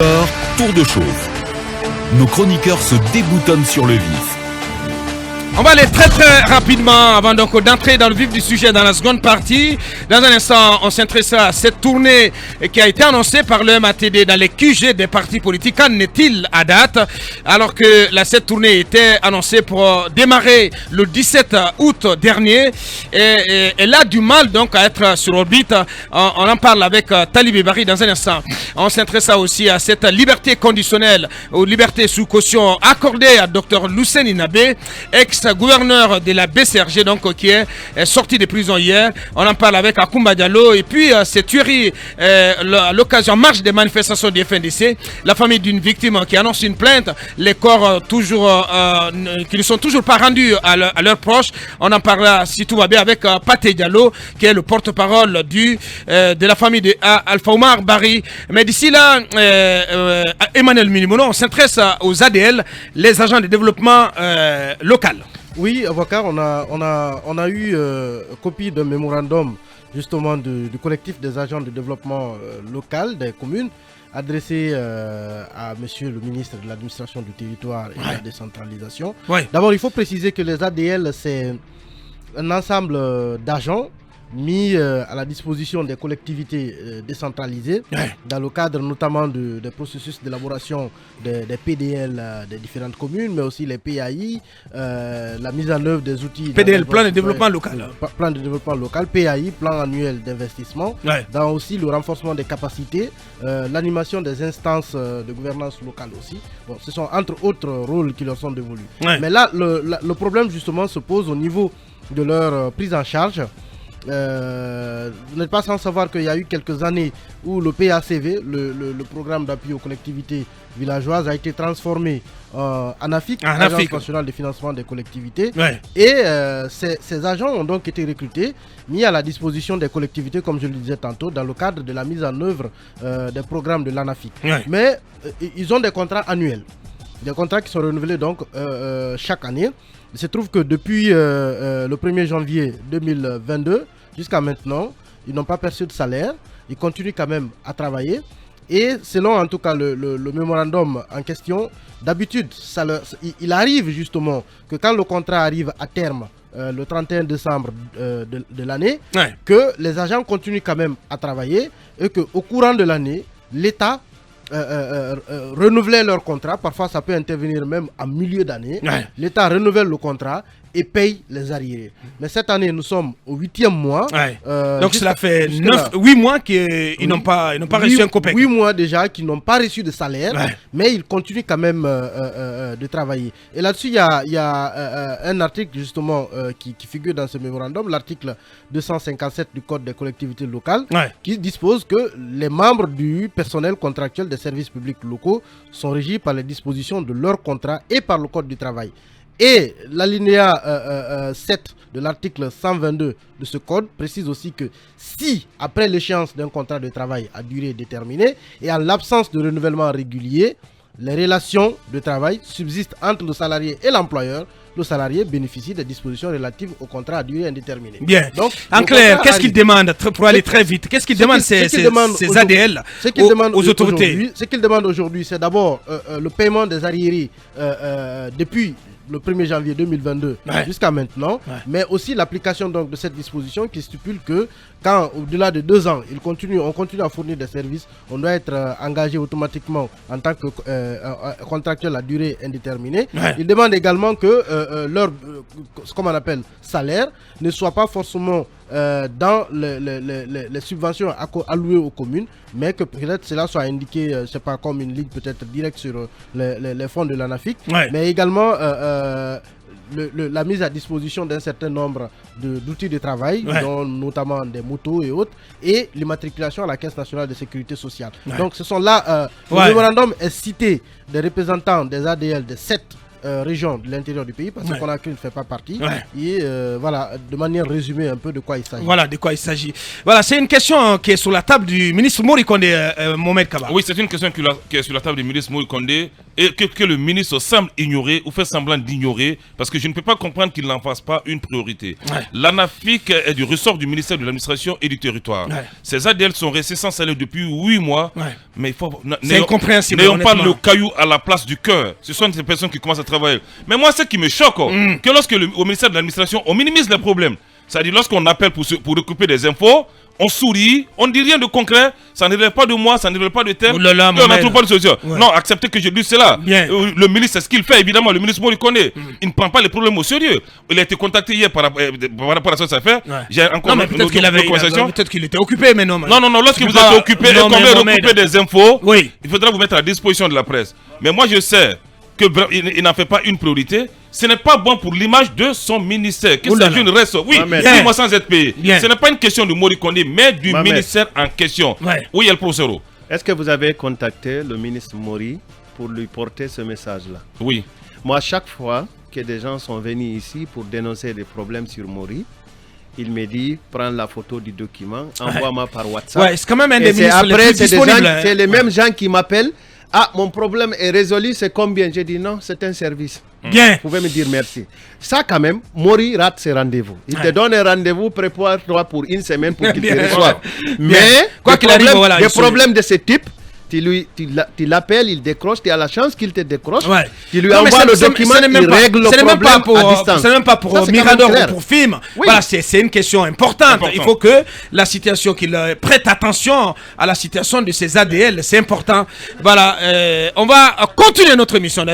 Tour de chauffe. Nos chroniqueurs se déboutonnent sur le vif. On va aller très rapidement avant donc d'entrer dans le vif du sujet dans la seconde partie. Dans un instant, on s'intéressera à cette tournée qui a été annoncée par le MATD dans les QG des partis politiques. Qu'en est-il à date? Alors que cette tournée était annoncée pour démarrer le 17 août dernier. Et elle a du mal donc à être sur orbite. On en parle avec Talibé Bari dans un instant. On s'intéressera aussi à cette liberté conditionnelle ou liberté sous caution accordée à Dr Lucien Inabé, ex-gouverneur de la BCRG, donc qui est sorti de prison hier. On en parle avec Akoumba Diallo. Et puis ces tueries à l'occasion marche des manifestations du FNDC, la famille d'une victime qui annonce une plainte, les corps toujours qui ne sont toujours pas rendus à leurs proches. On en parlera si tout va bien avec Paté Diallo, qui est le porte-parole de la famille de Alpha Oumar Bari. Mais d'ici là, Emmanuel Minimono, on s'intéresse aux ADL, les agents de développement local. Oui, avocat, on a eu copie d'un mémorandum justement du collectif des agents de développement local des communes adressé à monsieur le ministre de l'administration du territoire et de la décentralisation. D'abord, il faut préciser que les ADL, c'est un ensemble d'agents mis à la disposition des collectivités décentralisées dans le cadre notamment des processus d'élaboration des PDL des différentes communes, mais aussi les PAI, la mise en œuvre des outils PDL, plan de développement local, plan de développement local, PAI, plan annuel d'investissement, dans aussi le renforcement des capacités, l'animation des instances de gouvernance locale aussi. Bon, ce sont entre autres rôles qui leur sont dévolus. Mais là, le problème justement se pose au niveau de leur prise en charge. Vous n'êtes pas sans savoir qu'il y a eu quelques années où le PACV, le programme d'appui aux collectivités villageoises, a été transformé en AFIC, Agence nationale de financement des collectivités. Et ces agents ont donc été recrutés, mis à la disposition des collectivités, comme je le disais tantôt, dans le cadre de la mise en œuvre des programmes de l'ANAFIC. Mais ils ont des contrats annuels, des contrats qui sont renouvelés donc chaque année. Il se trouve que depuis le 1er janvier 2022 jusqu'à maintenant, ils n'ont pas perçu de salaire. Ils continuent quand même à travailler. Et selon en tout cas le mémorandum en question, d'habitude, il arrive justement que quand le contrat arrive à terme, le 31 décembre de l'année, que les agents continuent quand même à travailler et qu'au courant de l'année, l'État renouveler leur contrat. Parfois ça peut intervenir même en milieu d'année. L'État renouvelle le contrat et paye les arriérés. Mais cette année nous sommes au 8e mois. Donc cela fait 8 mois qu'ils n'ont pas reçu un copec. 8 mois déjà qu'ils n'ont pas reçu de salaire, mais ils continuent quand même de travailler. Et là-dessus il y a un article justement qui figure dans ce mémorandum, l'article 257 du Code des collectivités locales, qui dispose que les membres du personnel contractuel des services publics locaux sont régis par les dispositions de leur contrat et par le Code du travail. Et l'alinéa 7 de l'article 122 de ce code précise aussi que si, après l'échéance d'un contrat de travail à durée déterminée et en l'absence de renouvellement régulier, les relations de travail subsistent entre le salarié et l'employeur, le salarié bénéficie des dispositions relatives au contrat à durée indéterminée. Bien. Donc, en clair, qu'est-ce qu'ils demandent pour aller très vite? Qu'est-ce qu'ils demandent ces ADL aux autorités? Ce qu'ils demandent aujourd'hui, c'est d'abord le paiement des arriérés depuis le 1er janvier 2022 jusqu'à maintenant, mais aussi l'application donc de cette disposition qui stipule que quand au-delà de 2 ans, on continue à fournir des services, on doit être engagé automatiquement en tant que contractuel à durée indéterminée. Ils demandent également que leur comment on appelle salaire ne soit pas forcément dans les subventions allouées aux communes, mais que peut-être cela soit indiqué, c'est pas comme une ligne peut-être directe sur les fonds de l'ANAFIC, mais également la mise à disposition d'un certain nombre d'outils de travail, dont notamment des motos et autres, et l'immatriculation à la Caisse nationale de sécurité sociale. Donc ce sont là, le mémorandum est cité des représentants des ADL de 7 régions de l'intérieur du pays, parce que Conakry ne fait pas partie. Et voilà, de manière résumée un peu de quoi il s'agit. Voilà, de quoi il s'agit. Voilà, c'est une question qui est sur la table du ministre Mori Kondé, Mohamed Kaba. Oui, c'est une question qui est sur la table du ministre Mori Kondé. et que le ministre semble ignorer ou fait semblant d'ignorer, parce que je ne peux pas comprendre qu'il n'en fasse pas une priorité. L'ANAFIC est du ressort du ministère de l'administration et du territoire. Ces ADL sont restés sans salaire depuis 8 mois, mais il faut... C'est incompréhensible. N'ayons pas le caillou à la place du cœur. Ce sont ces personnes qui commencent à travailler. Mais moi, ce qui me choque, que lorsque au ministère de l'administration, on minimise les problèmes. C'est-à-dire, lorsqu'on appelle pour récupérer des infos, on sourit, on ne dit rien de concret, ça ne relève pas de moi, ça ne relève pas de thème, on ne trouve pas de solution. Non, acceptez que je dise cela. Le ministre, c'est ce qu'il fait, évidemment, le ministre Mori connaît. Il ne prend pas les problèmes au sérieux. Il a été contacté hier par rapport à ce que ça fait. J'ai encore une conversation. Peut-être qu'il était occupé, mais non. Non, lorsque vous êtes occupé et qu'on veut recouper des infos, il faudra vous mettre à disposition de la presse. Mais moi, je sais qu'il n'en fait pas une priorité. Ce n'est pas bon pour l'image de son ministère. Que ça une reste. Oui, dis-moi sans être payé. Ce n'est pas une question de Mori Kondé, mais du ministère en question. Oui, il y a le professeur. Est-ce que vous avez contacté le ministre Mori pour lui porter ce message-là? Oui. Moi, chaque fois que des gens sont venus ici pour dénoncer des problèmes sur Mori, il me dit, prends la photo du document, envoie-moi par WhatsApp. C'est quand même un des ministres les plus disponibles. C'est les mêmes gens qui m'appellent. Ah, mon problème est résolu, c'est combien? J'ai dit non, c'est un service. Bien. Vous pouvez me dire merci. Ça, quand même, Mori rate ses rendez-vous. Il te donne un rendez-vous, prépare-toi pour une semaine pour qu'il te reçoive. Mais, quoi qu'il arrive, des problèmes de ce type, tu l'appelles, il décroche, tu as la chance qu'il te décroche. Tu lui envoies le document, il règle le problème à distance. Ce n'est même pas pour Mirador ou pour film. Voilà, c'est une question importante. Il faut que la situation, qu'il prête attention à la situation de ces ADL, c'est important. Voilà, on va continuer notre émission.